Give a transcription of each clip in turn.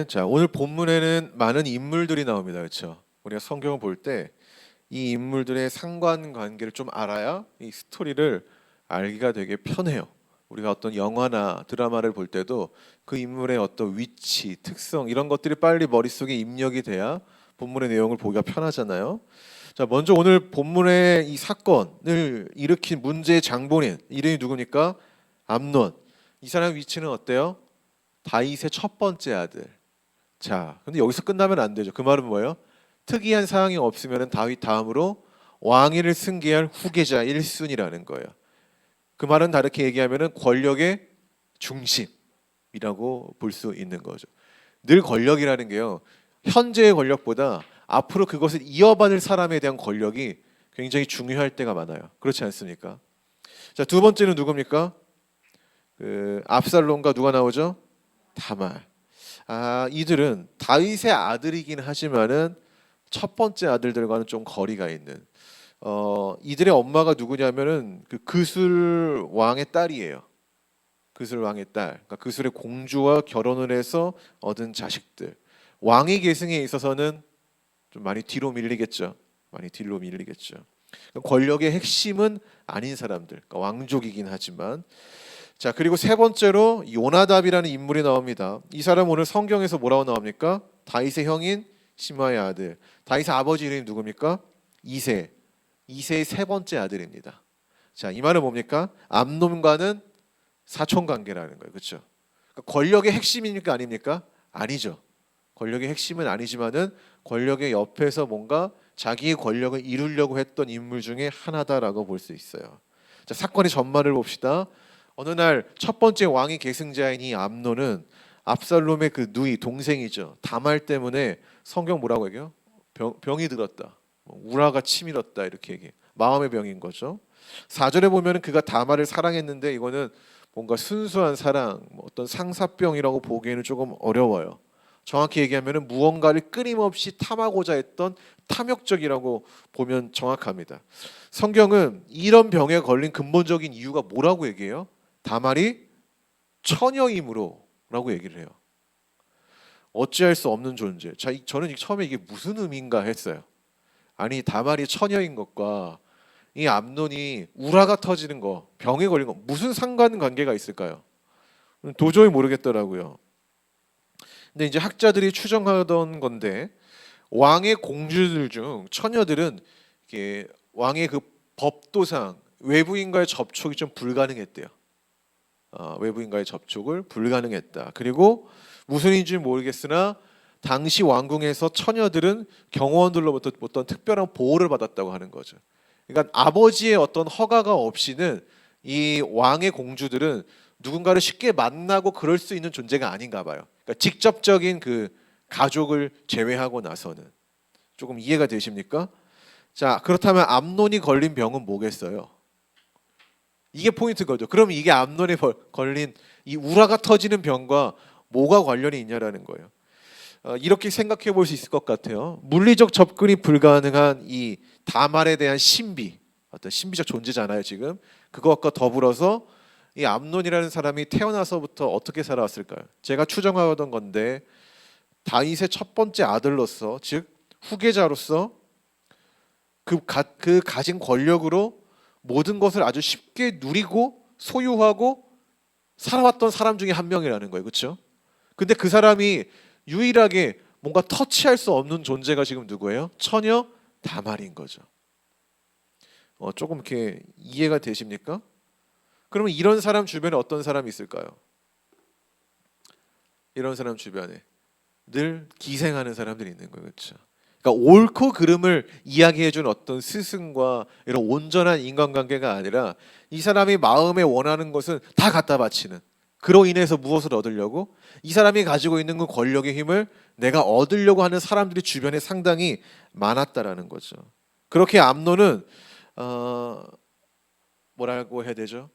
자, 오늘 본문에는 많은 인물들이 나옵니다. 그렇죠? 우리가 성경을 볼 때 이 인물들의 상관관계를 좀 알아야 이 스토리를 알기가 되게 편해요. 우리가 어떤 영화나 드라마를 볼 때도 그 인물의 어떤 위치, 특성 이런 것들이 빨리 머릿속에 입력이 돼야 본문의 내용을 보기가 편하잖아요. 자, 먼저 오늘 본문의 이 사건을 일으킨 문제의 장본인 이름이 누굽니까? 암논. 이 사람 위치는 어때요? 다윗의 첫 번째 아들. 자, 근데 여기서 끝나면 안 되죠. 그 말은 뭐예요? 특이한 사항이 없으면 다윗 다음으로 왕위를 승계할 후계자 1순위라는 거예요. 그 말은 다르게 얘기하면 권력의 중심이라고 볼 수 있는 거죠. 늘 권력이라는 게요, 현재의 권력보다 앞으로 그것을 이어받을 사람에 대한 권력이 굉장히 중요할 때가 많아요. 그렇지 않습니까? 자, 두 번째는 누굽니까? 압살롬과 누가 나오죠? 다말. 이들은 다윗의 아들이긴 하지만은 첫 번째 아들들과는 좀 거리가 있는. 이들의 엄마가 누구냐면은 그 그술 왕의 딸이에요. 그술 왕의 딸. 그러니까 그술의 공주와 결혼을 해서 얻은 자식들. 왕위 계승에 있어서는 좀 많이 뒤로 밀리겠죠. 많이 뒤로 밀리겠죠. 그러니까 권력의 핵심은 아닌 사람들. 그러니까 왕족이긴 하지만. 자, 그리고 세 번째로 요나답이라는 인물이 나옵니다. 이 사람 오늘 성경에서 뭐라고 나옵니까? 다윗의 형인 시므아의 아들. 다윗의 아버지 이름이 누굽니까? 이새. 이새의 세 번째 아들입니다. 자, 이 말은 뭡니까? 암논과는 사촌 관계라는 거예요. 그렇죠? 그러니까 권력의 핵심입니까? 아닙니까? 아니죠. 권력의 핵심은 아니지만은 권력의 옆에서 뭔가 자기의 권력을 이루려고 했던 인물 중에 하나다라고 볼 수 있어요. 자, 사건의 전말을 봅시다. 어느 날 첫 번째 왕위 계승자인 이 암논은 압살롬의 그 누이 동생이죠. 다말 때문에 성경 뭐라고 얘기해요? 병이 들었다. 우라가 치밀었다 이렇게 얘기해. 마음의 병인 거죠. 4절에 보면은 그가 다말을 사랑했는데 이거는 뭔가 순수한 사랑, 어떤 상사병이라고 보기에는 조금 어려워요. 정확히 얘기하면은 무언가를 끊임없이 탐하고자 했던 탐욕적이라고 보면 정확합니다. 성경은 이런 병에 걸린 근본적인 이유가 뭐라고 얘기해요? 다말이 처녀이므로라고 얘기를 해요. 어찌할 수 없는 존재. 자, 저는 처음에 이게 무슨 의미인가 했어요. 아니, 다말이 처녀인 것과 이 암논이 우라가 터지는 거, 병에 걸린 거 무슨 상관관계가 있을까요? 도저히 모르겠더라고요. 근데 이제 학자들이 추정하던 건데 왕의 공주들 중 처녀들은 이게 왕의 그 법도상 외부인과의 접촉이 좀 불가능했대요. 외부인과의 접촉을 불가능했다. 그리고 무슨 인지 모르겠으나 당시 왕궁에서 처녀들은 경호원들로부터 어떤 특별한 보호를 받았다고 하는 거죠. 그러니까 아버지의 어떤 허가가 없이는 이 왕의 공주들은 누군가를 쉽게 만나고 그럴 수 있는 존재가 아닌가 봐요. 그러니까 직접적인 그 가족을 제외하고 나서는. 조금 이해가 되십니까? 자, 그렇다면 암논이 걸린 병은 뭐겠어요? 이게 포인트 거죠. 그럼 이게 암논에 걸린 이 우라가 터지는 병과 뭐가 관련이 있냐라는 거예요. 이렇게 생각해 볼 수 있을 것 같아요. 물리적 접근이 불가능한 이 다말에 대한 신비, 어떤 신비적 존재잖아요. 지금 그것과 더불어서 이 암논이라는 사람이 태어나서부터 어떻게 살아왔을까요? 제가 추정하던 건데 다윗의 첫 번째 아들로서, 즉 후계자로서 그 가진 권력으로 모든 것을 아주 쉽게 누리고 소유하고 살아왔던 사람 중에 한 명이라는 거예요. 그렇죠? 근데 그 사람이 유일하게 뭔가 터치할 수 없는 존재가 지금 누구예요? 처녀 다말인 거죠. 조금 이렇게 이해가 되십니까? 그러면 이런 사람 주변에 어떤 사람이 있을까요? 이런 사람 주변에 늘 기생하는 사람들이 있는 거예요. 그렇죠? 그러니까 옳고 그름을 이야기해준 어떤 스승과 이런 온전한 인간관계가 아니라 이 사람이 마음에 원하는 것은 다 갖다 바치는, 그로 인해서 무엇을 얻으려고? 이 사람이 가지고 있는 그 권력의 힘을 내가 얻으려고 하는 사람들이 주변에 상당히 많았다라는 거죠. 그렇게 암논은 뭐라고 해야 되죠?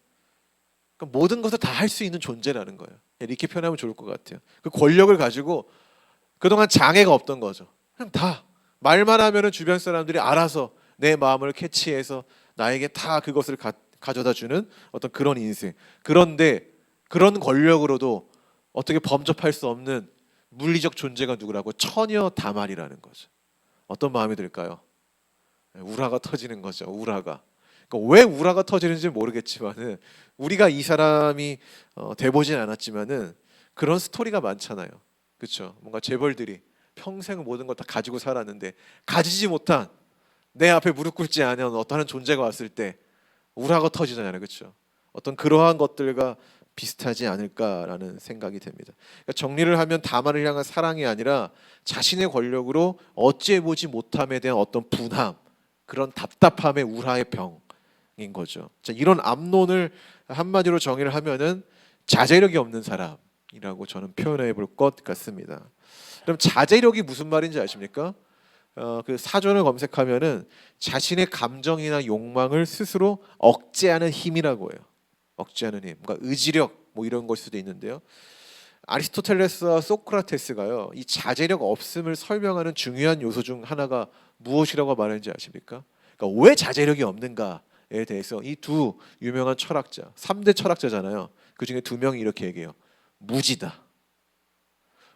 그러니까 모든 것을 다 할 수 있는 존재라는 거예요. 이렇게 표현하면 좋을 것 같아요. 그 권력을 가지고 그동안 장애가 없던 거죠. 그냥 다 말만 하면은 주변 사람들이 알아서 내 마음을 캐치해서 나에게 다 그것을 가져다 주는 어떤 그런 인생. 그런데 그런 권력으로도 어떻게 범접할 수 없는 물리적 존재가 누구라고? 처녀 다말이라는 거죠. 어떤 마음이 들까요? 우라가 터지는 거죠. 우라가. 그러니까 왜 우라가 터지는지 모르겠지만은 우리가 이 사람이 돼보진 않았지만은 그런 스토리가 많잖아요. 그렇죠? 뭔가 재벌들이 평생 모든 걸 다 가지고 살았는데 가지지 못한 내 앞에 무릎 꿇지 않은 어떠한 존재가 왔을 때 우라가 터지잖아요. 그렇죠? 어떤 그러한 것들과 비슷하지 않을까라는 생각이 됩니다. 그러니까 정리를 하면 다말을 향한 사랑이 아니라 자신의 권력으로 어찌해보지 못함에 대한 어떤 분함, 그런 답답함의 우라의 병인 거죠. 자, 이런 암논을 한마디로 정의를 하면은 자제력이 없는 사람이라고 저는 표현해 볼 것 같습니다. 그럼 자제력이 무슨 말인지 아십니까? 그 사전을 검색하면은 자신의 감정이나 욕망을 스스로 억제하는 힘이라고 해요. 억제하는 힘, 뭔가 의지력 뭐 이런 걸 수도 있는데요. 아리스토텔레스와 소크라테스가요, 이 자제력 없음을 설명하는 중요한 요소 중 하나가 무엇이라고 말하는지 아십니까? 그러니까 왜 자제력이 없는가에 대해서 이 두 유명한 철학자, 3대 철학자잖아요. 그 중에 두 명이 이렇게 얘기해요. 무지다.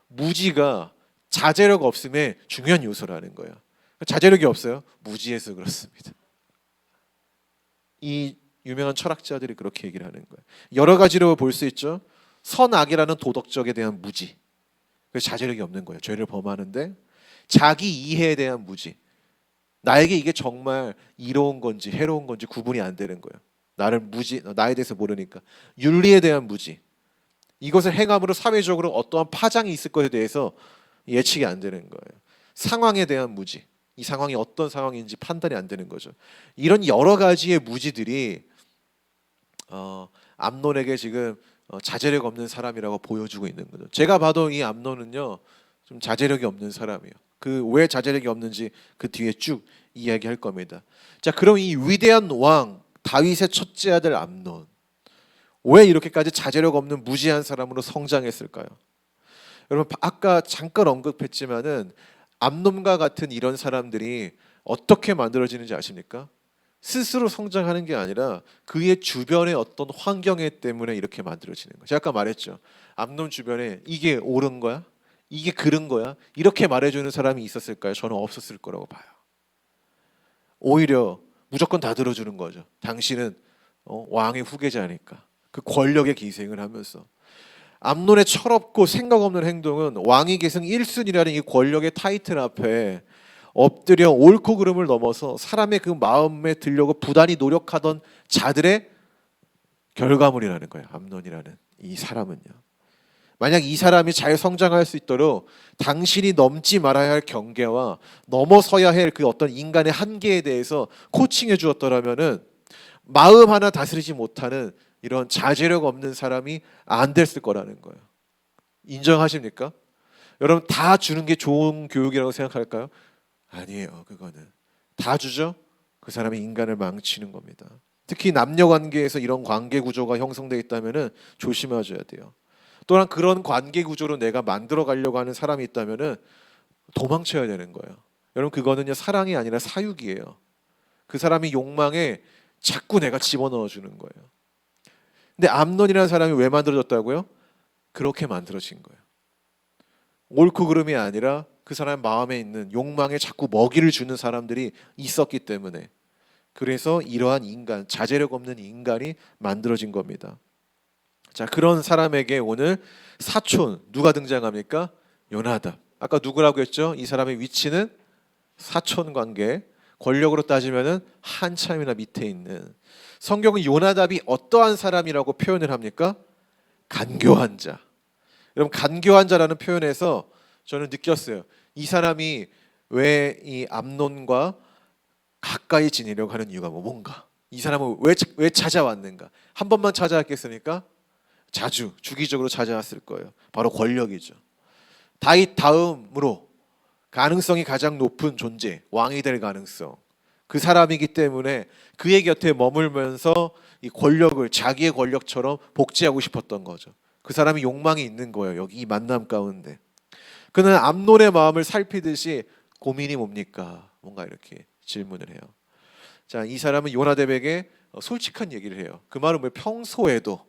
무지가 자제력 없음의 중요한 요소라는 거예요. 자제력이 없어요. 무지해서 그렇습니다. 이 유명한 철학자들이 그렇게 얘기를 하는 거예요. 여러 가지로 볼 수 있죠. 선악이라는 도덕적에 대한 무지. 그래서 자제력이 없는 거예요. 죄를 범하는데 자기 이해에 대한 무지. 나에게 이게 정말 이로운 건지 해로운 건지 구분이 안 되는 거예요. 나에 대해서 모르니까. 윤리에 대한 무지. 이것을 행함으로 사회적으로 어떠한 파장이 있을 것에 대해서 예측이 안 되는 거예요. 상황에 대한 무지. 이 상황이 어떤 상황인지 판단이 안 되는 거죠. 이런 여러 가지의 무지들이 암논에게 지금 자제력 없는 사람이라고 보여주고 있는 거죠. 제가 봐도 이 암논은요, 좀 자제력이 없는 사람이에요. 그 왜 자제력이 없는지 그 뒤에 쭉 이야기할 겁니다. 자, 그럼 이 위대한 왕 다윗의 첫째 아들 암논, 왜 이렇게까지 자제력 없는 무지한 사람으로 성장했을까요? 여러분, 아까 잠깐 언급했지만은 암논과 같은 이런 사람들이 어떻게 만들어지는지 아십니까? 스스로 성장하는 게 아니라 그의 주변의 어떤 환경 때문에 이렇게 만들어지는 거예요. 제가 아까 말했죠. 암논 주변에 이게 옳은 거야? 이게 그른 거야? 이렇게 말해주는 사람이 있었을까요? 저는 없었을 거라고 봐요. 오히려 무조건 다 들어주는 거죠. 당신은 왕의 후계자니까. 그 권력의 기생을 하면서. 암논의 철없고 생각 없는 행동은 왕위 계승 1순위라는 이 권력의 타이틀 앞에 엎드려 옳고 그름을 넘어서 사람의 그 마음에 들려고 부단히 노력하던 자들의 결과물이라는 거예요. 암논이라는 이 사람은요. 만약 이 사람이 잘 성장할 수 있도록 당신이 넘지 말아야 할 경계와 넘어서야 할 그 어떤 인간의 한계에 대해서 코칭해 주었더라면은 마음 하나 다스리지 못하는 이런 자제력 없는 사람이 안 됐을 거라는 거예요. 인정하십니까? 여러분, 다 주는 게 좋은 교육이라고 생각할까요? 아니에요. 그거는 다 주죠. 그 사람이 인간을 망치는 겁니다. 특히 남녀 관계에서 이런 관계 구조가 형성되어 있다면은 조심하셔야 돼요. 또한 그런 관계 구조로 내가 만들어 가려고 하는 사람이 있다면은 도망쳐야 되는 거예요. 여러분, 그거는요, 사랑이 아니라 사육이에요. 그 사람이 욕망에 자꾸 내가 집어넣어 주는 거예요. 근데 암논이라는 사람이 왜 만들어졌다고요? 그렇게 만들어진 거예요. 옳고 그름이 아니라 그 사람 마음에 있는 욕망에 자꾸 먹이를 주는 사람들이 있었기 때문에, 그래서 이러한 인간, 자제력 없는 인간이 만들어진 겁니다. 자, 그런 사람에게 오늘 사촌 누가 등장합니까? 요나답. 아까 누구라고 했죠? 이 사람의 위치는 사촌 관계, 권력으로 따지면은 한참이나 밑에 있는. 성경은 요나답이 어떠한 사람이라고 표현을 합니까? 간교한 자. 여러분, 간교한 자라는 표현에서 저는 느꼈어요. 이 사람이 왜 이 암논과 가까이 지내려고 하는 이유가 뭔가? 이 사람은 왜 찾아왔는가? 한 번만 찾아왔겠습니까? 자주 주기적으로 찾아왔을 거예요. 바로 권력이죠. 다윗 다음으로 가능성이 가장 높은 존재, 왕이 될 가능성. 그 사람이기 때문에 그의 곁에 머물면서 이 권력을 자기의 권력처럼 복제하고 싶었던 거죠. 그 사람이 욕망이 있는 거예요. 여기 이 만남 가운데. 그는 암논의 마음을 살피듯이 고민이 뭡니까? 뭔가 이렇게 질문을 해요. 자, 이 사람은 요나답에게 솔직한 얘기를 해요. 그 말은 뭐 평소에도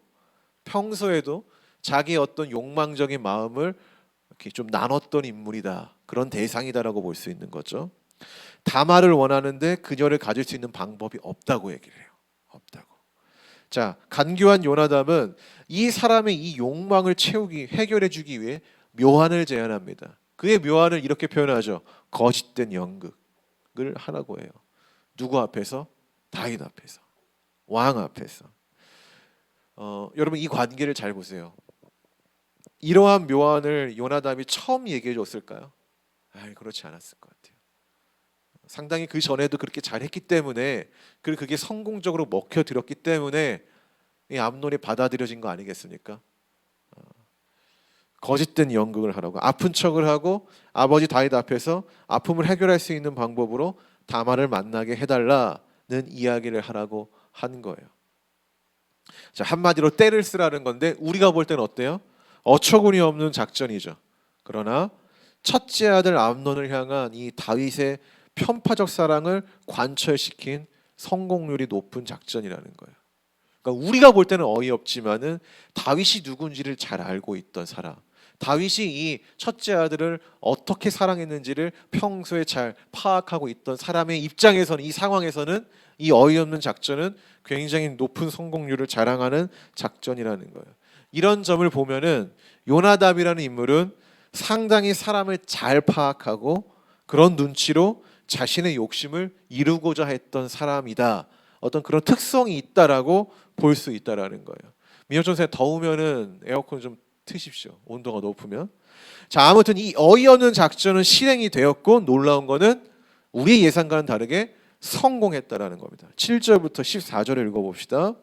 자기의 어떤 욕망적인 마음을 이렇게 좀 나눴던 인물이다. 그런 대상이다라고 볼 수 있는 거죠. 다말을 원하는데 그녀를 가질 수 있는 방법이 없다고 얘기를 해요. 없다고. 자, 간교한 요나답은 이 사람의 이 욕망을 채우기, 해결해 주기 위해 묘안을 제안합니다. 그의 묘안을 이렇게 표현하죠. 거짓된 연극을 하라고 해요. 누구 앞에서? 다윗 앞에서. 왕 앞에서. 여러분 이 관계를 잘 보세요. 이러한 묘안을 요나답이 처음 얘기해 줬을까요? 그렇지 않았을 것 같아요. 상당히 그 전에도 그렇게 잘했기 때문에, 그리고 그게 성공적으로 먹혀들었기 때문에 이 암논이 받아들여진 거 아니겠습니까? 거짓된 연극을 하라고, 아픈 척을 하고 아버지 다윗 앞에서 아픔을 해결할 수 있는 방법으로 다말을 만나게 해달라는 이야기를 하라고 한 거예요. 자, 한마디로 떼를 쓰라는 건데 우리가 볼 때는 어때요? 어처구니 없는 작전이죠. 그러나 첫째 아들 암논을 향한 이 다윗의 편파적 사랑을 관철시킨 성공률이 높은 작전이라는 거예요. 그러니까 우리가 볼 때는 어이없지만은 다윗이 누군지를 잘 알고 있던 사람, 다윗이 이 첫째 아들을 어떻게 사랑했는지를 평소에 잘 파악하고 있던 사람의 입장에서는, 이 상황에서는 이 어이없는 작전은 굉장히 높은 성공률을 자랑하는 작전이라는 거예요. 이런 점을 보면은 요나답이라는 인물은 상당히 사람을 잘 파악하고 그런 눈치로 자신의 욕심을 이루고자 했던 사람이다. 어떤 그런 특성이 있다라고 볼 수 있다라는 거예요. 민혁전선생 더우면은 에어컨 좀 트십시오. 온도가 높으면. 자, 아무튼 이 어이없는 작전은 실행이 되었고 놀라운 거는 우리의 예상과는 다르게 성공했다라는 겁니다. 7절부터 14절을 읽어봅시다.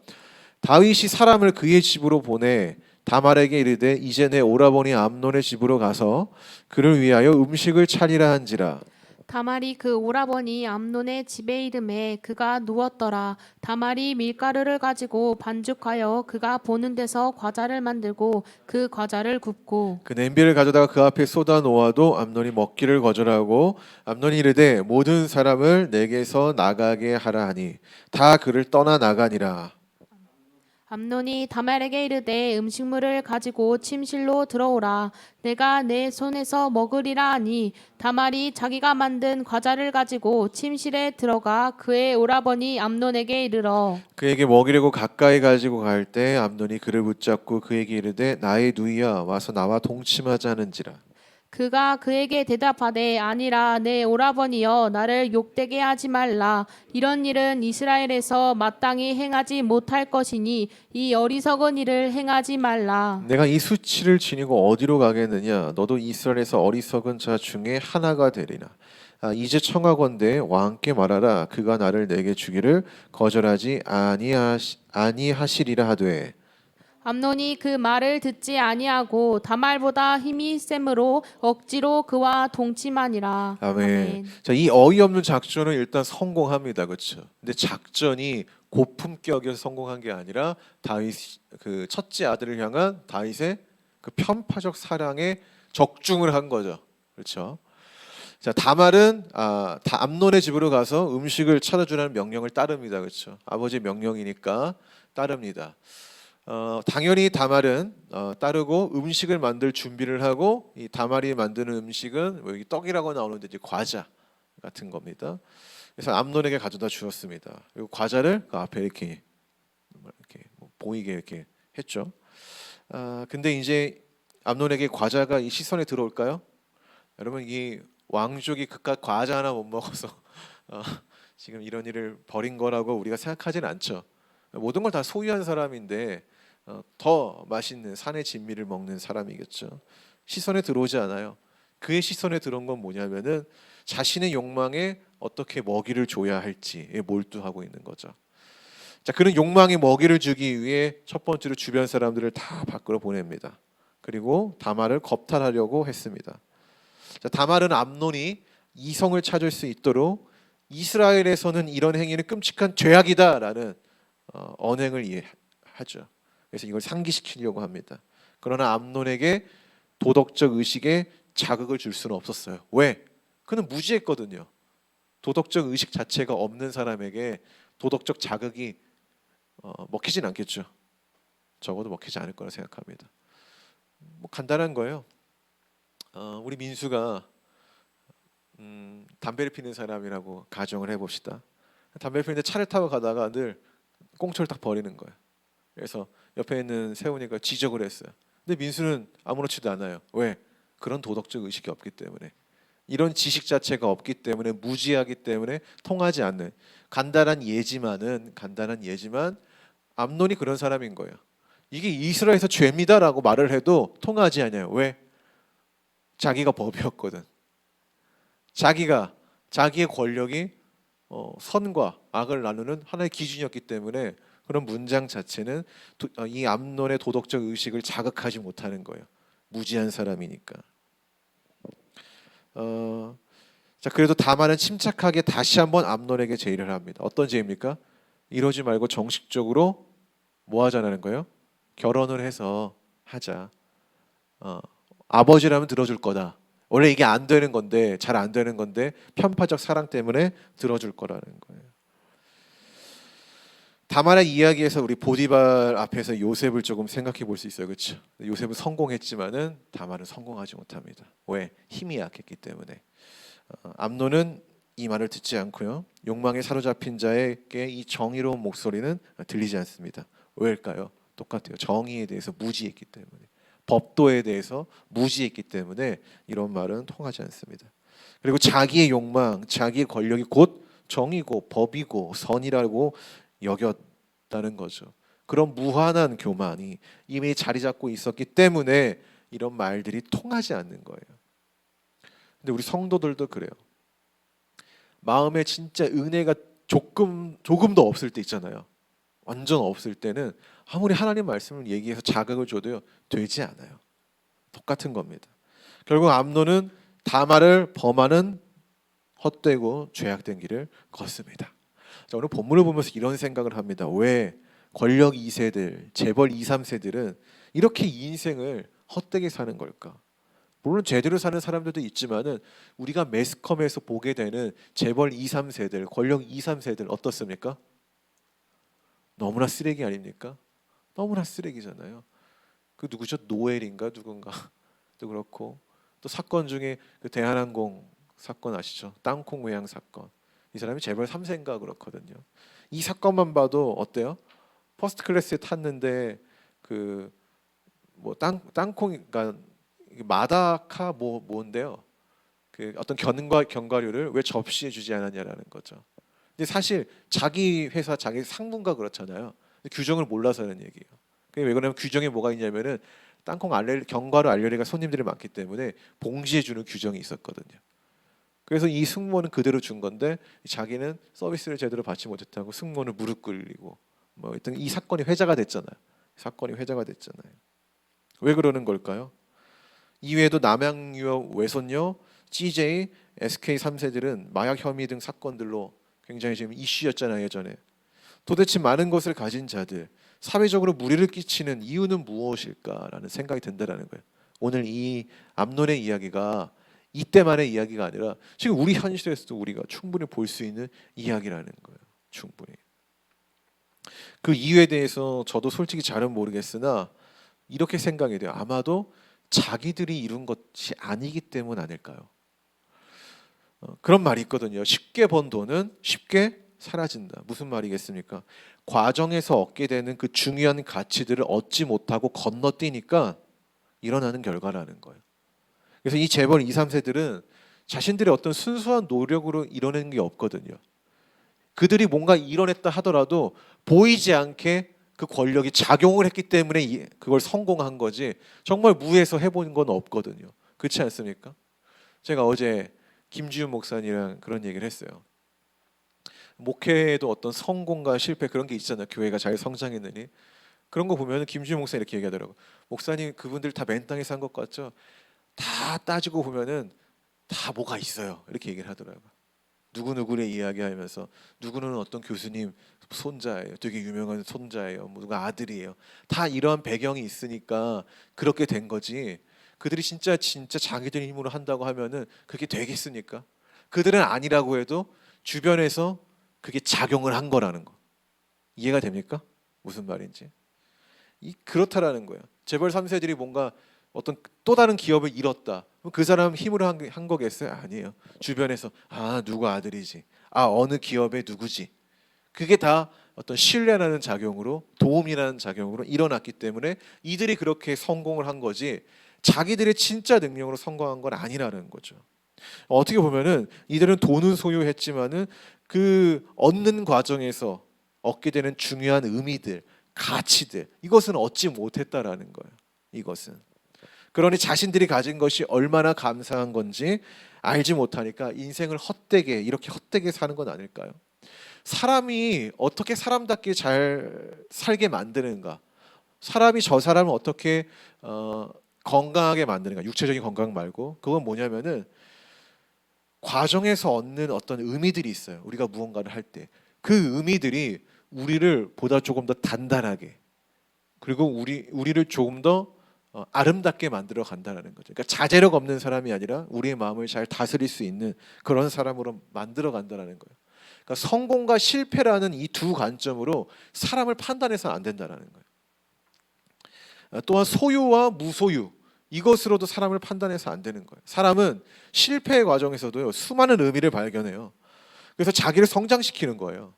다윗이 사람을 그의 집으로 보내 다말에게 이르되 이제 내 오라버니 암논의 집으로 가서 그를 위하여 음식을 차리라 한지라. 다말이 그 오라버니 암논의 집에 이름에 그가 누웠더라. 다말이 밀가루를 가지고 반죽하여 그가 보는 데서 과자를 만들고 그 과자를 굽고 그 냄비를 가져다가 그 앞에 쏟아 놓아도 암논이 먹기를 거절하고 암논이 이르되 모든 사람을 내게서 나가게 하라 하니 다 그를 떠나 나가니라. 암논이 다말에게 이르되 음식물을 가지고 침실로 들어오라. 내가 내 손에서 먹으리라 하니 다말이 자기가 만든 과자를 가지고 침실에 들어가 그의 오라버니 암논에게 이르러 그에게 먹이려고 가까이 가지고 갈 때 암논이 그를 붙잡고 그에게 이르되 나의 누이야 와서 나와 동침하자 하는지라. 그가 그에게 대답하되 아니라 내 오라버니여 나를 욕되게 하지 말라. 이런 일은 이스라엘에서 마땅히 행하지 못할 것이니 이 어리석은 일을 행하지 말라. 내가 이 수치를 지니고 어디로 가겠느냐? 너도 이스라엘에서 어리석은 자 중에 하나가 되리라. 이제 청하건대 왕께 말하라. 그가 나를 내게 주기를 거절하지 아니하시리라 하되. 암논이 그 말을 듣지 아니하고 다말보다 힘이 셈으로 억지로 그와 동침하니라. 아멘. 자, 이 어이없는 작전은 일단 성공합니다. 그렇죠? 근데 작전이 고품격에서 성공한 게 아니라 다윗 그 첫째 아들을 향한 다윗의 그 편파적 사랑에 적중을 한 거죠. 그렇죠? 자, 다말은 암논의 집으로 가서 음식을 차려주라는 명령을 따릅니다. 그렇죠? 아버지 명령이니까 따릅니다. 당연히 다말은 따르고 음식을 만들 준비를 하고, 이 다말이 만드는 음식은 뭐 여기 떡이라고 나오는데 이제 과자 같은 겁니다. 그래서 암논에게 가져다 주었습니다. 그리고 과자를 그 앞에 이렇게 뭐 보이게 이렇게 했죠. 근데 이제 암논에게 과자가 이 시선에 들어올까요? 여러분, 이 왕족이 그깟 과자 하나 못 먹어서 지금 이런 일을 벌인 거라고 우리가 생각하지는 않죠. 모든 걸 다 소유한 사람인데 더 맛있는 산의 진미를 먹는 사람이겠죠. 시선에 들어오지 않아요. 그의 시선에 들어온 건 뭐냐면은 자신의 욕망에 어떻게 먹이를 줘야 할지에 몰두하고 있는 거죠. 자, 그는 욕망에 먹이를 주기 위해 첫 번째로 주변 사람들을 다 밖으로 보냅니다. 그리고 다말을 겁탈하려고 했습니다. 자, 다말은 암논이 이성을 찾을 수 있도록 이스라엘에서는 이런 행위는 끔찍한 죄악이다라는 언행을 하죠. 그래서 이걸 상기시키려고 합니다. 그러나 암논에게 도덕적 의식에 자극을 줄 수는 없었어요. 왜? 그는 무지했거든요. 도덕적 의식 자체가 없는 사람에게 도덕적 자극이 먹히진 않겠죠. 적어도 먹히지 않을 거라 생각합니다. 뭐 간단한 거예요. 우리 민수가 담배를 피는 사람이라고 가정을 해봅시다. 담배를 피는데 차를 타고 가다가 늘 꽁초를 딱 버리는 거예요. 그래서 옆에 있는 세훈이가 지적을 했어요. 근데 민수는 아무렇지도 않아요. 왜? 그런 도덕적 의식이 없기 때문에. 이런 지식 자체가 없기 때문에, 무지하기 때문에 통하지 않는 간단한 예지만 암논이 그런 사람인 거예요. 이게 이스라엘에서 죄입니다라고 말을 해도 통하지 않아요. 왜? 자기가 법이었거든. 자기의 권력이 선과 악을 나누는 하나의 기준이었기 때문에 그런 문장 자체는 이 암논의 도덕적 의식을 자극하지 못하는 거예요. 무지한 사람이니까. 자, 그래도 다만은 침착하게 다시 한번 암논에게 제의를 합니다. 어떤 제의입니까? 이러지 말고 정식적으로 뭐 하자는 거예요? 결혼을 해서 하자. 아버지라면 들어줄 거다. 원래 이게 안 되는 건데, 잘 안 되는 건데 편파적 사랑 때문에 들어줄 거라는 거예요. 다만의 이야기에서 우리 보디발 앞에서 요셉을 조금 생각해 볼 수 있어요. 그렇죠? 요셉은 성공했지만은 다만은 성공하지 못합니다. 왜? 힘이 약했기 때문에. 암논은 이 말을 듣지 않고요. 욕망에 사로잡힌 자에게 이 정의로운 목소리는 들리지 않습니다. 왜일까요? 똑같아요. 정의에 대해서 무지했기 때문에. 법도에 대해서 무지했기 때문에 이런 말은 통하지 않습니다. 그리고 자기의 욕망, 자기의 권력이 곧 정의고 법이고 선이라고 여겼다는 거죠. 그런 무한한 교만이 이미 자리 잡고 있었기 때문에 이런 말들이 통하지 않는 거예요. 근데 우리 성도들도 그래요. 마음에 진짜 은혜가 조금도 없을 때 있잖아요. 완전 없을 때는 아무리 하나님 말씀을 얘기해서 자극을 줘도요 되지 않아요. 똑같은 겁니다. 결국 암논은 다말을 범하는 헛되고 죄악된 길을 걷습니다. 자, 오늘 본문을 보면서 이런 생각을 합니다. 왜 권력 2세들, 재벌 2, 3세들은 이렇게 인생을 헛되게 사는 걸까? 물론 제대로 사는 사람들도 있지만은 우리가 매스컴에서 보게 되는 재벌 2, 3세들, 권력 2, 3세들 어떻습니까? 너무나 쓰레기 아닙니까? 너무나 쓰레기잖아요. 그 누구죠? 노엘인가 누군가 또 그렇고 또 사건 중에 그 대한항공 사건 아시죠? 땅콩 외양 사건. 이 사람이 재벌 3세인가 그렇거든요. 이 사건만 봐도 어때요? 퍼스트 클래스에 탔는데 그 뭐 땅콩이가 마다카 뭔데요? 그 어떤 견과류를 왜 접시에 주지 않았냐라는 거죠. 근데 사실 자기 회사 자기 상무가 그렇잖아요. 규정을 몰라서는 얘기예요. 그게 왜 그러냐면 규정에 뭐가 있냐면은 땅콩 견과류 알레르기가 손님들이 많기 때문에 봉지에 주는 규정이 있었거든요. 그래서 이 승무원은 그대로 준 건데 자기는 서비스를 제대로 받지 못했다고 승무원을 무릎 꿇리고 뭐 일단 이 사건이 회자가 됐잖아요. 왜 그러는 걸까요? 이외에도 남양유업 외손녀, CJ, SK 3세들은 마약 혐의 등 사건들로 굉장히 지금 이슈였잖아요 예전에. 도대체 많은 것을 가진 자들 사회적으로 무리를 끼치는 이유는 무엇일까라는 생각이 든다라는 거예요. 오늘 이 암논의 이야기가 이때만의 이야기가 아니라 지금 우리 현실에서도 우리가 충분히 볼 수 있는 이야기라는 거예요. 충분히. 그 이유에 대해서 저도 솔직히 잘은 모르겠으나 이렇게 생각이 돼요. 아마도 자기들이 이룬 것이 아니기 때문 아닐까요? 그런 말이 있거든요. 쉽게 번 돈은 쉽게 사라진다. 무슨 말이겠습니까? 과정에서 얻게 되는 그 중요한 가치들을 얻지 못하고 건너뛰니까 일어나는 결과라는 거예요. 그래서 이 재벌 2, 3세들은 자신들의 어떤 순수한 노력으로 이뤄낸 게 없거든요. 그들이 뭔가 이뤄냈다 하더라도 보이지 않게 그 권력이 작용을 했기 때문에 그걸 성공한 거지 정말 무에서 해본 건 없거든요. 그렇지 않습니까? 제가 어제 김지훈 목사님이랑 그런 얘기를 했어요. 목회에도 어떤 성공과 실패 그런 게 있잖아요. 교회가 잘 성장했느니 그런 거 보면 김지훈 목사님 이렇게 얘기하더라고요. 목사님 그분들 다 맨 땅에 산 것 같죠? 다 따지고 보면은 다 뭐가 있어요. 이렇게 얘기를 하더라고요. 누구누구를 이야기하면서 누구는 어떤 교수님 손자예요. 되게 유명한 손자예요. 뭐 누가 아들이에요. 다 이러한 배경이 있으니까 그렇게 된 거지. 그들이 진짜 자기들 힘으로 한다고 하면은 그게 되겠습니까? 그들은 아니라고 해도 주변에서 그게 작용을 한 거라는 거. 이해가 됩니까? 무슨 말인지. 그렇다라는 거예요. 재벌 3세들이 뭔가 어떤 또 다른 기업을 잃었다. 그럼 그 사람 힘으로 한 거겠어요? 아니에요. 주변에서 누구 아들이지, 어느 기업의 누구지, 그게 다 어떤 신뢰라는 작용으로, 도움이라는 작용으로 일어났기 때문에 이들이 그렇게 성공을 한 거지, 자기들의 진짜 능력으로 성공한 건 아니라는 거죠. 어떻게 보면은 이들은 돈은 소유했지만은 그 얻는 과정에서 얻게 되는 중요한 의미들, 가치들, 이것은 얻지 못했다라는 거예요. 이것은. 그러니 자신들이 가진 것이 얼마나 감사한 건지 알지 못하니까 인생을 이렇게 헛되게 사는 건 아닐까요? 사람이 어떻게 사람답게 잘 살게 만드는가? 사람이 저 사람을 어떻게 건강하게 만드는가? 육체적인 건강 말고, 그건 뭐냐면은 과정에서 얻는 어떤 의미들이 있어요. 우리가 무언가를 할 때 그 의미들이 우리를 보다 조금 더 단단하게, 그리고 우리를 조금 더 아름답게 만들어 간다는 거죠. 그러니까 자제력 없는 사람이 아니라 우리의 마음을 잘 다스릴 수 있는 그런 사람으로 만들어 간다는 거예요. 그러니까 성공과 실패라는 이 두 관점으로 사람을 판단해서 안 된다는 거예요. 또한 소유와 무소유, 이것으로도 사람을 판단해서 안 되는 거예요. 사람은 실패의 과정에서도요, 수많은 의미를 발견해요. 그래서 자기를 성장시키는 거예요.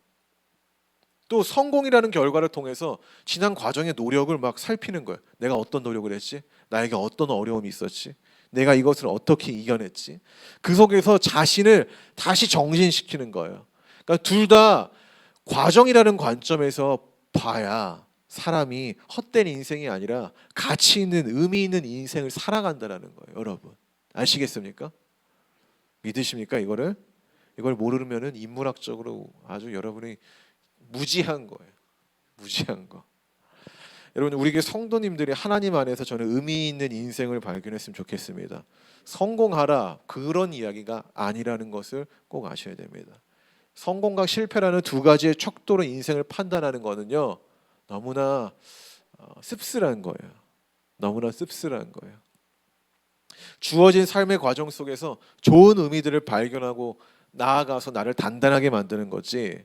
또 성공이라는 결과를 통해서 지난 과정의 노력을 막 살피는 거예요. 내가 어떤 노력을 했지? 나에게 어떤 어려움이 있었지? 내가 이것을 어떻게 이겨냈지? 그 속에서 자신을 다시 정진시키는 거예요. 그러니까 둘 다 과정이라는 관점에서 봐야 사람이 헛된 인생이 아니라 가치 있는, 의미 있는 인생을 살아간다는 거예요. 여러분 아시겠습니까? 믿으십니까? 이걸 모르면은 인문학적으로 아주 여러분이 무지한 거예요. 무지한 거. 여러분, 우리 교회 성도님들이 하나님 안에서 저는 의미 있는 인생을 발견했으면 좋겠습니다. 성공하라, 그런 이야기가 아니라는 것을 꼭 아셔야 됩니다. 성공과 실패라는 두 가지의 척도로 인생을 판단하는 거는요, 너무나 씁쓸한 거예요. 너무나 씁쓸한 거예요. 주어진 삶의 과정 속에서 좋은 의미들을 발견하고 나아가서 나를 단단하게 만드는 거지,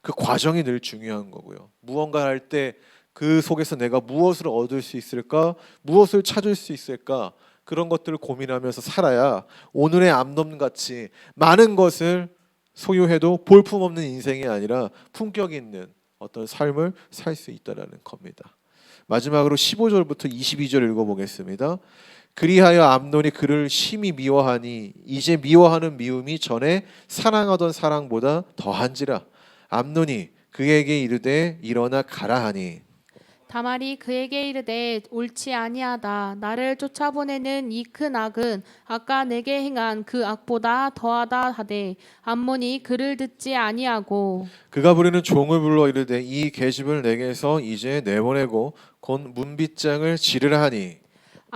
그 과정이 늘 중요한 거고요. 무언가 할 때 그 속에서 내가 무엇을 얻을 수 있을까, 무엇을 찾을 수 있을까, 그런 것들을 고민하면서 살아야 오늘의 암놈같이 많은 것을 소유해도 볼품없는 인생이 아니라 품격 있는 어떤 삶을 살 수 있다는 겁니다. 마지막으로 15절부터 22절 읽어보겠습니다. 그리하여 암논이 그를 심히 미워하니 이제 미워하는 미움이 전에 사랑하던 사랑보다 더한지라. 암논이 그에게 이르되 일어나 가라 하니 다말이 그에게 이르되 옳지 아니하다. 나를 쫓아보내는 이 큰 악은 아까 내게 행한 그 악보다 더하다 하되 암몬이 그를 듣지 아니하고 그가 부르는 종을 불러 이르되 이 계집을 내게서 이제 내보내고 곧 문빗장을 지르라 하니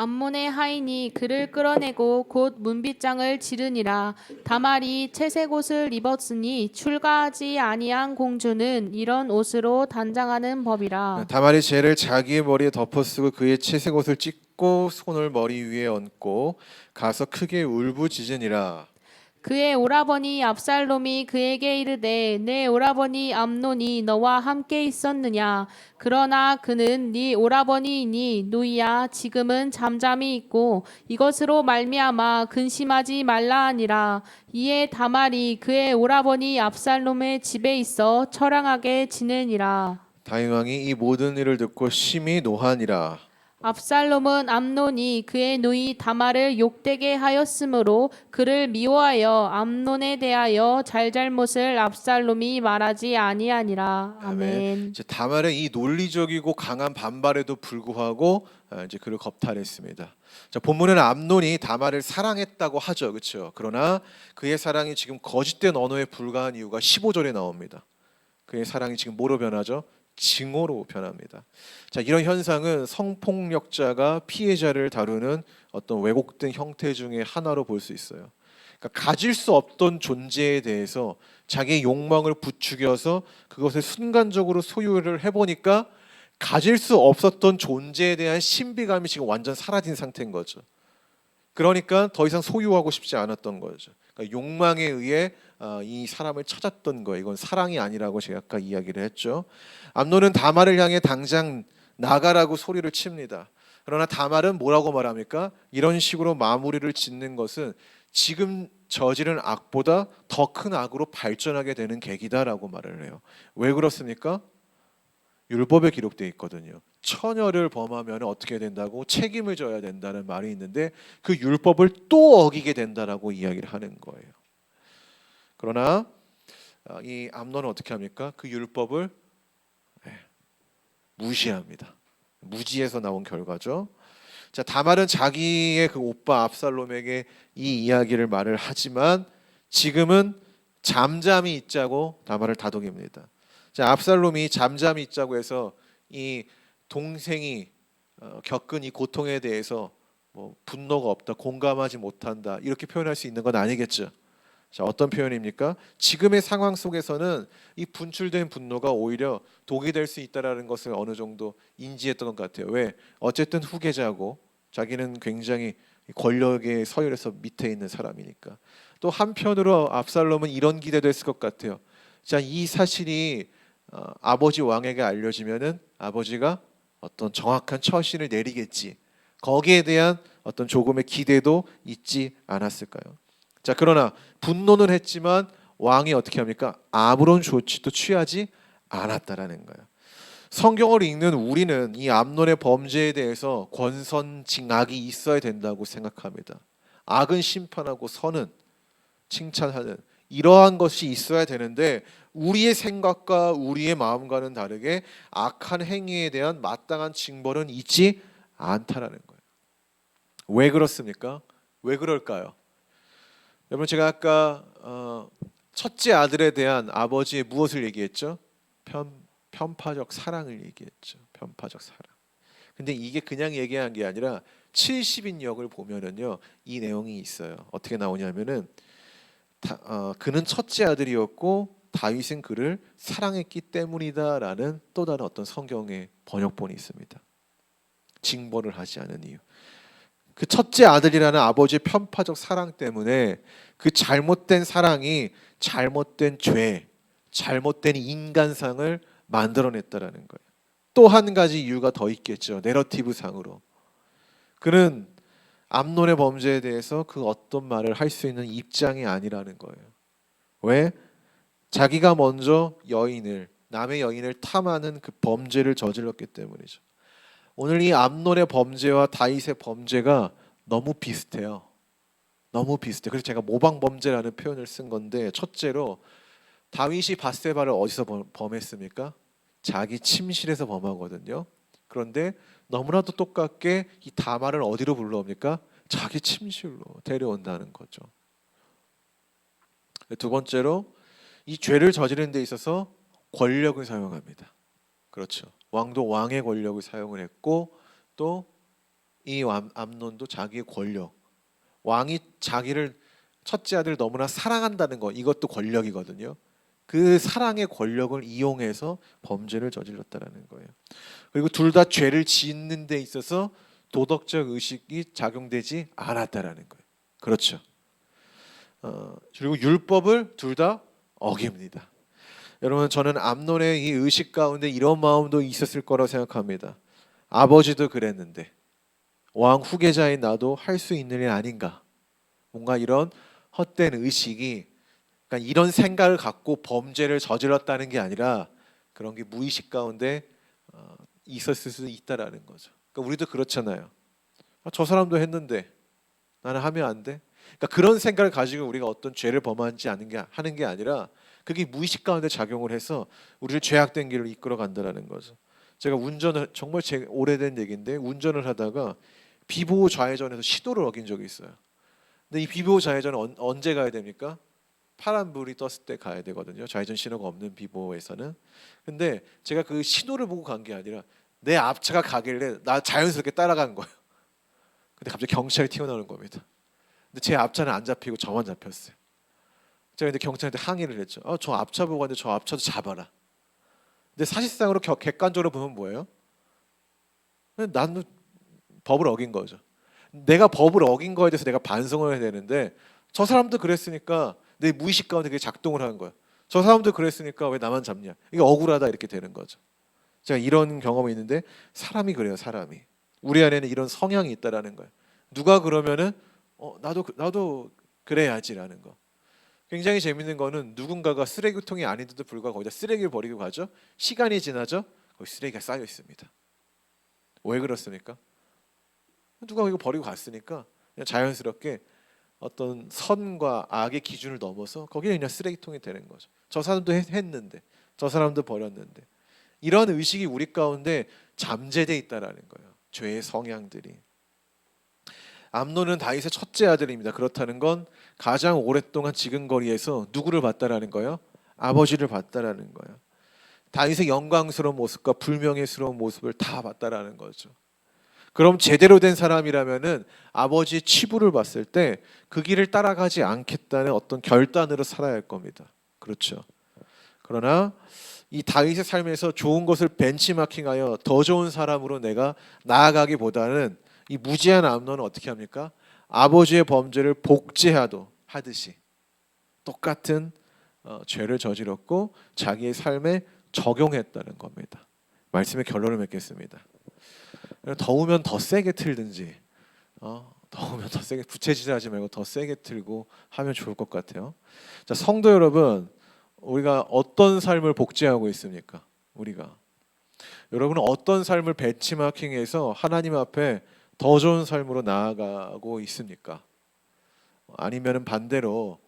암몬의 하인이 그를 끌어내고 곧 문빗장을 지르니라. 다말이 채색 옷을 입었으니 출가하지 아니한 공주는 이런 옷으로 단장하는 법이라. 다말이 재를 자기의 머리에 덮어쓰고 그의 채색 옷을 찢고 손을 머리 위에 얹고 가서 크게 울부짖으니라. 그의 오라버니 압살롬이 그에게 이르되 내 오라버니 암논이 너와 함께 있었느냐. 그러나 그는 네 오라버니이니 누이야 지금은 잠잠히 있고 이것으로 말미암아 근심하지 말라 하니라. 이에 다말이 그의 오라버니 압살롬의 집에 있어 처량하게 지내니라. 다윗 왕이 이 모든 일을 듣고 심히 노하니라. 압살롬은 암논이 그의 누이 다말을 욕되게 하였으므로 그를 미워하여 암논에 대하여 잘잘못을 압살롬이 말하지 아니하니라. 아멘. 이제 다말의 이 논리적이고 강한 반발에도 불구하고 이제 그를 겁탈했습니다. 자, 본문에는 암논이 다말을 사랑했다고 하죠, 그렇죠? 그러나 그의 사랑이 지금 거짓된 언어에 불과한 이유가 15절에 나옵니다. 그의 사랑이 지금 뭐로 변하죠? 증오로 변합니다. 자, 이런 현상은 성폭력자가 피해자를 다루는 어떤 왜곡된 형태 중에 하나로 볼 수 있어요. 그러니까 가질 수 없던 존재에 대해서 자기의 욕망을 부추겨서 그것을 순간적으로 소유를 해보니까 가질 수 없었던 존재에 대한 신비감이 지금 완전 사라진 상태인 거죠. 그러니까 더 이상 소유하고 싶지 않았던 거죠. 그러니까 욕망에 의해 이 사람을 찾았던 거예요. 이건 사랑이 아니라고 제가 아까 이야기를 했죠. 암논은 다말을 향해 당장 나가라고 소리를 칩니다. 그러나 다말은 뭐라고 말합니까? 이런 식으로 마무리를 짓는 것은 지금 저지른 악보다 더 큰 악으로 발전하게 되는 계기다라고 말을 해요. 왜 그렇습니까? 율법에 기록되어 있거든요. 처녀를 범하면 어떻게 된다고 책임을 져야 된다는 말이 있는데 그 율법을 또 어기게 된다라고 이야기를 하는 거예요. 그러나 이 암논은 어떻게 합니까? 그 율법을 무시합니다. 무지에서 나온 결과죠. 자, 다말은 자기의 그 오빠 압살롬에게 이 이야기를 말을 하지만 지금은 잠잠히 있자고 다말을 다독입니다. 자, 압살롬이 잠잠히 있자고 해서 이 동생이 겪은 이 고통에 대해서 뭐 분노가 없다, 공감하지 못한다 이렇게 표현할 수 있는 건 아니겠죠. 자, 어떤 표현입니까? 지금의 상황 속에서는 이 분출된 분노가 오히려 독이 될 수 있다라는 것을 어느 정도 인지했던 것 같아요. 왜? 어쨌든 후계자고 자기는 굉장히 권력의 서열에서 밑에 있는 사람이니까. 또 한편으로 압살롬은 이런 기대도 했을 것 같아요. 자, 이 사실이 아버지 왕에게 알려지면은 아버지가 어떤 정확한 처신을 내리겠지. 거기에 대한 어떤 조금의 기대도 있지 않았을까요? 자, 그러나 분노는 했지만 왕이 어떻게 합니까? 아무런 조치도 취하지 않았다라는 거예요. 성경을 읽는 우리는 이 암논의 범죄에 대해서 권선징악이 있어야 된다고 생각합니다. 악은 심판하고 선은 칭찬하는 이러한 것이 있어야 되는데 우리의 생각과 우리의 마음과는 다르게 악한 행위에 대한 마땅한 징벌은 있지 않다라는 거예요. 왜 그렇습니까? 왜 그럴까요? 여러분, 제가 아까 첫째 아들에 대한 아버지의 무엇을 얘기했죠? 편파적 사랑을 얘기했죠. 편파적 사랑. 근데 이게 그냥 얘기한 게 아니라 70인역을 보면은요 이 내용이 있어요. 어떻게 나오냐면은 그는 첫째 아들이었고 다윗은 그를 사랑했기 때문이다라는 또 다른 어떤 성경의 번역본이 있습니다. 징벌을 하지 않은 이유. 그 첫째 아들이라는 아버지의 편파적 사랑 때문에 그 잘못된 사랑이 잘못된 죄, 잘못된 인간상을 만들어냈다라는 거예요. 또 한 가지 이유가 더 있겠죠. 내러티브 상으로 그는 암논의 범죄에 대해서 그 어떤 말을 할 수 있는 입장이 아니라는 거예요. 왜? 자기가 먼저 남의 여인을 탐하는 그 범죄를 저질렀기 때문이죠. 오늘 이 암논의 범죄와 다윗의 범죄가 너무 비슷해요. 너무 비슷해. 그래서 제가 모방 범죄라는 표현을 쓴 건데 첫째로 다윗이 밧세바를 어디서 범했습니까? 자기 침실에서 범하거든요. 그런데 너무나도 똑같게 이 다말을 어디로 불러옵니까? 자기 침실로 데려온다는 거죠. 두 번째로 이 죄를 저지르는 데 있어서 권력을 사용합니다. 그렇죠. 왕도 왕의 권력을 사용을 했고 또 이 암논도 자기의 권력, 왕이 자기를 첫째 아들을 너무나 사랑한다는 거 이것도 권력이거든요. 그 사랑의 권력을 이용해서 범죄를 저질렀다는 거예요. 그리고 둘 다 죄를 짓는 데 있어서 도덕적 의식이 작용되지 않았다라는 거예요. 그렇죠. 그리고 율법을 둘 다 어깁니다. 여러분, 저는 암논의 이 의식 가운데 이런 마음도 있었을 거라고 생각합니다. 아버지도 그랬는데 왕 후계자인 나도 할 수 있는 일 아닌가. 뭔가 이런 헛된 의식이, 그러니까 이런 생각을 갖고 범죄를 저질렀다는 게 아니라 그런 게 무의식 가운데 있었을 수도 있다라는 거죠. 그러니까 우리도 그렇잖아요. 저 사람도 했는데 나는 하면 안 돼? 그러니까 그런 생각을 가지고 우리가 어떤 죄를 범하지 하는 게 아니라 그게 무의식 가운데 작용을 해서 우리를 죄악된 길로 이끌어 간다라는 거죠. 제가 운전을 정말 오래된 얘기인데 운전을 하다가 비보호 좌회전에서 시도를 어긴 적이 있어요. 근데 이 비보호 좌회전은 언제 가야 됩니까? 파란불이 떴을 때 가야 되거든요. 좌회전 신호가 없는 비보호에서는. 근데 제가 그 신호를 보고 간 게 아니라 내 앞차가 가길래 나 자연스럽게 따라간 거예요. 근데 갑자기 경찰이 튀어나오는 겁니다. 근데 제 앞차는 안 잡히고 저만 잡혔어요. 제가 근데 경찰한테 항의를 했죠. 저 앞차 보고 왔는데 저 앞차도 잡아라. 근데 사실상으로 객관적으로 보면 뭐예요? 나는 법을 어긴 거죠. 내가 법을 어긴 거에 대해서 내가 반성을 해야 되는데 저 사람도 그랬으니까 내 무의식 가운데 그게 작동을 하는 거야. 저 사람도 그랬으니까 왜 나만 잡냐. 이게 억울하다 이렇게 되는 거죠. 제가 이런 경험이 있는데 사람이 그래요. 사람이. 우리 안에는 이런 성향이 있다라는 거예요. 누가 그러면은 나도 그래야지라는 거. 굉장히 재밌는 거는 누군가가 쓰레기통이 아닌데도 불구하고 거기다 쓰레기를 버리고 가죠. 시간이 지나죠. 거기 쓰레기가 쌓여 있습니다. 왜 그렇습니까? 누가 이거 버리고 갔으니까 그냥 자연스럽게 어떤 선과 악의 기준을 넘어서 거기는 그냥 쓰레기통이 되는 거죠. 저 사람도 했는데, 저 사람도 버렸는데, 이런 의식이 우리 가운데 잠재돼 있다라는 거예요. 죄의 성향들이. 암논은 다윗의 첫째 아들입니다. 그렇다는 건 가장 오랫동안 지근거리에서 누구를 봤다라는 거예요? 아버지를 봤다라는 거예요. 다윗의 영광스러운 모습과 불명예스러운 모습을 다 봤다라는 거죠. 그럼 제대로 된 사람이라면은 아버지의 치부를 봤을 때 그 길을 따라가지 않겠다는 어떤 결단으로 살아야 할 겁니다. 그렇죠. 그러나 이 다윗의 삶에서 좋은 것을 벤치마킹하여 더 좋은 사람으로 내가 나아가기보다는 이 무지한 암논은 어떻게 합니까? 아버지의 범죄를 복제하듯이 똑같은 죄를 저질렀고 자기의 삶에 적용했다는 겁니다. 말씀의 결론을 맺겠습니다. 더우면 더 세게 틀든지 더우면 더 세게 부채질하지 말고 더 세게 틀고 하면 좋을 것 같아요. 자, 성도 여러분, 우리가 어떤 삶을 복제하고 있습니까? 여러분은 어떤 삶을 벤치마킹해서 하나님 앞에 더 좋은 삶으로 나아가고 있습니까? 아니면은 반대로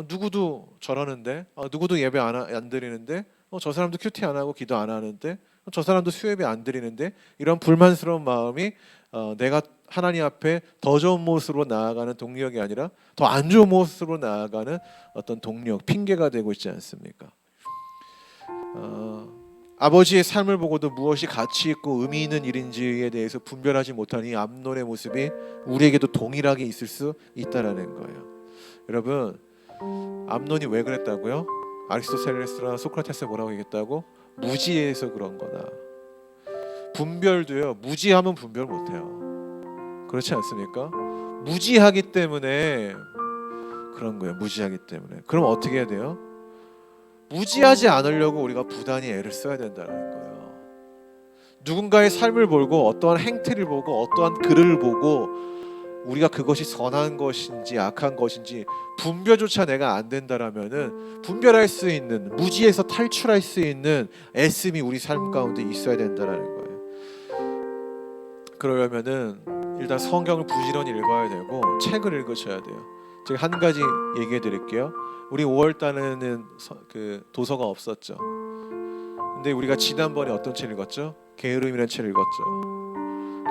누구도 저러는데 누구도 예배 안 드리는데 저 사람도 큐티 안 하고 기도 안 하는데 저 사람도 수예배 안 드리는데 이런 불만스러운 마음이 내가 하나님 앞에 더 좋은 모습으로 나아가는 동력이 아니라 더 안 좋은 모습으로 나아가는 어떤 동력, 핑계가 되고 있지 않습니까? 아버지의 삶을 보고도 무엇이 가치 있고 의미 있는 일인지에 대해서 분별하지 못한 이 암논의 모습이 우리에게도 동일하게 있을 수 있다라는 거예요. 여러분, 암논이 왜 그랬다고요? 아리스토텔레스나 소크라테스가 뭐라고 얘기했다고? 무지해서 그런 거다. 분별도요, 무지하면 분별 못해요. 그렇지 않습니까? 무지하기 때문에 그런 거예요. 무지하기 때문에. 그럼 어떻게 해야 돼요? 무지하지 않으려고 우리가 부단히 애를 써야 된다는 거예요. 누군가의 삶을 보고 어떠한 행태를 보고 어떠한 글을 보고 우리가 그것이 선한 것인지 악한 것인지 분별조차 내가 안 된다라면은 분별할 수 있는, 무지에서 탈출할 수 있는 애씀이 우리 삶 가운데 있어야 된다라는 거예요. 그러려면은 일단 성경을 부지런히 읽어야 되고 책을 읽으셔야 돼요. 제가 한 가지 얘기해 드릴게요. 우리 5월 달에는 그 도서가 없었죠. 근데 우리가 지난번에 어떤 책 읽었죠? 게으름이라는 책을 읽었죠.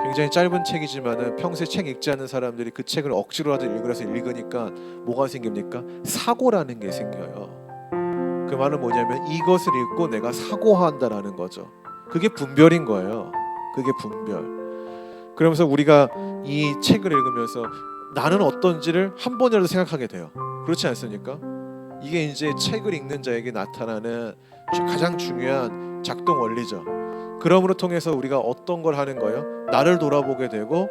굉장히 짧은 책이지만은 평소에 책 읽지 않는 사람들이 그 책을 억지로라도 읽으니까 뭐가 생깁니까? 사고라는 게 생겨요. 그 말은 뭐냐면 이것을 읽고 내가 사고한다라는 거죠. 그게 분별인 거예요. 그게 분별. 그러면서 우리가 이 책을 읽으면서 나는 어떤지를 한 번이라도 생각하게 돼요. 그렇지 않습니까? 이게 이제 책을 읽는 자에게 나타나는 가장 중요한 작동 원리죠. 그러므로 통해서 우리가 어떤 걸 하는 거예요? 나를 돌아보게 되고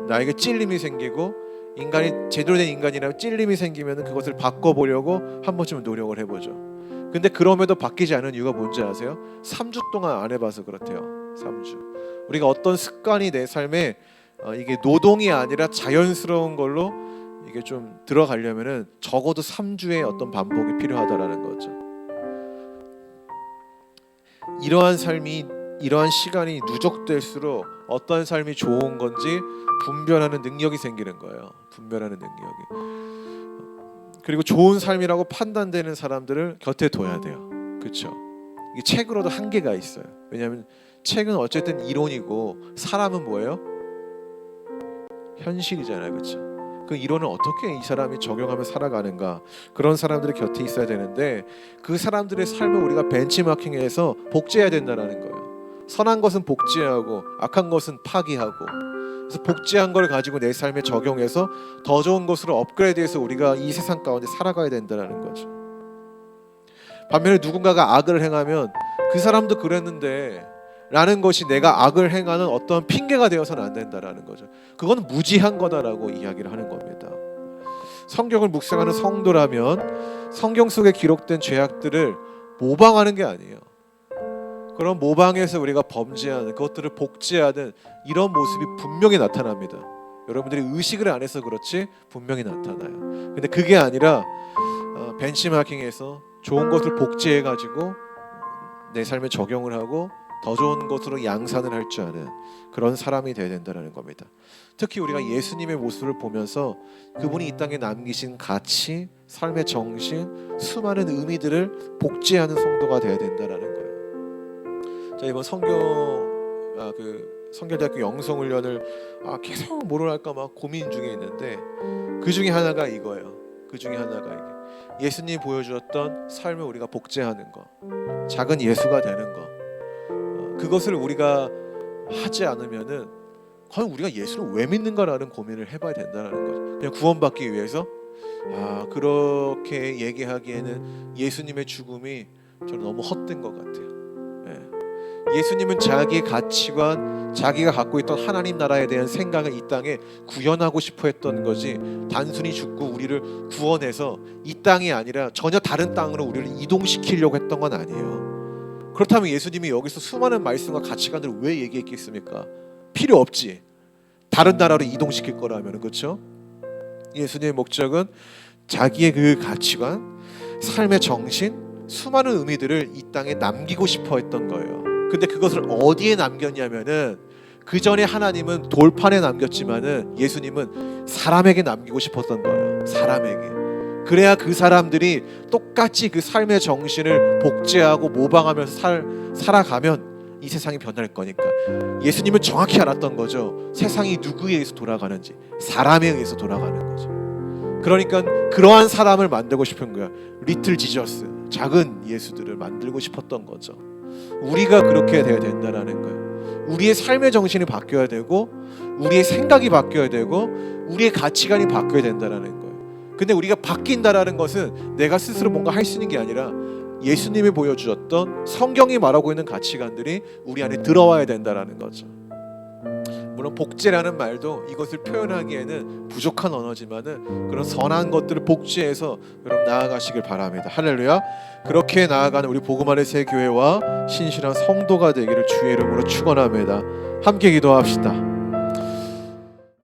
나에게 찔림이 생기고 인간이 제대로 된 인간이라면 찔림이 생기면 그것을 바꿔보려고 한 번쯤은 노력을 해보죠. 근데 그럼에도 바뀌지 않은 이유가 뭔지 아세요? 3주 동안 안 해봐서 그렇대요. 3주. 우리가 어떤 습관이 내 삶에 이게 노동이 아니라 자연스러운 걸로 이게 좀 들어가려면은 적어도 3주의 어떤 반복이 필요하다라는 거죠. 이러한 시간이 누적될수록 어떤 삶이 좋은 건지 분별하는 능력이 생기는 거예요. 분별하는 능력이. 그리고 좋은 삶이라고 판단되는 사람들을 곁에 둬야 돼요. 그렇죠? 이게 책으로도 한계가 있어요. 왜냐하면 책은 어쨌든 이론이고 사람은 뭐예요? 현실이잖아요. 그렇죠? 그 이론을 어떻게 이 사람이 적용하며 살아가는가, 그런 사람들이 곁에 있어야 되는데 그 사람들의 삶을 우리가 벤치마킹해서 복제해야 된다는 거예요. 선한 것은 복제하고 악한 것은 파기하고, 그래서 복제한 걸 가지고 내 삶에 적용해서 더 좋은 것으로 업그레이드해서 우리가 이 세상 가운데 살아가야 된다는 거죠. 반면에 누군가가 악을 행하면 그 사람도 그랬는데 라는 것이 내가 악을 행하는 어떤 핑계가 되어서는 안 된다라는 거죠. 그건 무지한 거다라고 이야기를 하는 겁니다. 성경을 묵상하는 성도라면 성경 속에 기록된 죄악들을 모방하는 게 아니에요. 그런 모방해서 우리가 범죄하는 그것들을 복제하는 이런 모습이 분명히 나타납니다. 여러분들이 의식을 안 해서 그렇지 분명히 나타나요. 근데 그게 아니라 벤치마킹해서 좋은 것을 복제해 가지고 내 삶에 적용을 하고 더 좋은 것으로 양산을 할 줄 아는 그런 사람이 되어야 된다는 겁니다. 특히 우리가 예수님의 모습을 보면서 그분이 이 땅에 남기신 가치, 삶의 정신, 수많은 의미들을 복제하는 성도가 되어야 된다는 거예요. 자, 이번 성결대학교 영성훈련을 계속 뭐를 할까 막 고민 중에 있는데 그 중에 하나가 이거예요. 그 중에 하나가 이게 예수님이 보여주었던 삶을 우리가 복제하는 거, 작은 예수가 되는 거. 그것을 우리가 하지 않으면은 과연 우리가 예수를 왜 믿는가라는 고민을 해봐야 된다는 거죠. 그냥 구원받기 위해서 그렇게 얘기하기에는 예수님의 죽음이 저는 너무 헛된 것 같아요. 예수님은 자기의 가치관, 자기가 갖고 있던 하나님 나라에 대한 생각을 이 땅에 구현하고 싶어 했던 거지, 단순히 죽고 우리를 구원해서 이 땅이 아니라 전혀 다른 땅으로 우리를 이동시키려고 했던 건 아니에요. 그렇다면 예수님이 여기서 수많은 말씀과 가치관들을 왜 얘기했겠습니까? 필요 없지. 다른 나라로 이동시킬 거라면, 그렇죠? 예수님의 목적은 자기의 그 가치관, 삶의 정신, 수많은 의미들을 이 땅에 남기고 싶어 했던 거예요. 근데 그것을 어디에 남겼냐면은, 그 전에 하나님은 돌판에 남겼지만은 예수님은 사람에게 남기고 싶었던 거예요. 사람에게. 그래야 그 사람들이 똑같이 그 삶의 정신을 복제하고 모방하면서 살아가면 이 세상이 변할 거니까. 예수님은 정확히 알았던 거죠. 세상이 누구에 의해서 돌아가는지. 사람에 의해서 돌아가는 거죠. 그러니까 그러한 사람을 만들고 싶은 거야. 리틀 지저스, 작은 예수들을 만들고 싶었던 거죠. 우리가 그렇게 돼야 된다라는 거예요. 우리의 삶의 정신이 바뀌어야 되고, 우리의 생각이 바뀌어야 되고, 우리의 가치관이 바뀌어야 된다라는 거예요. 근데 우리가 바뀐다라는 것은 내가 스스로 뭔가 할 수 있는 게 아니라 예수님이 보여주셨던 성경이 말하고 있는 가치관들이 우리 안에 들어와야 된다라는 거죠. 물론 복제라는 말도 이것을 표현하기에는 부족한 언어지만은 그런 선한 것들을 복제해서 여러분 나아가시길 바랍니다. 할렐루야. 그렇게 나아가는 우리 복음안의 새 교회와 신실한 성도가 되기를 주의 이름으로 축원합니다. 함께 기도합시다.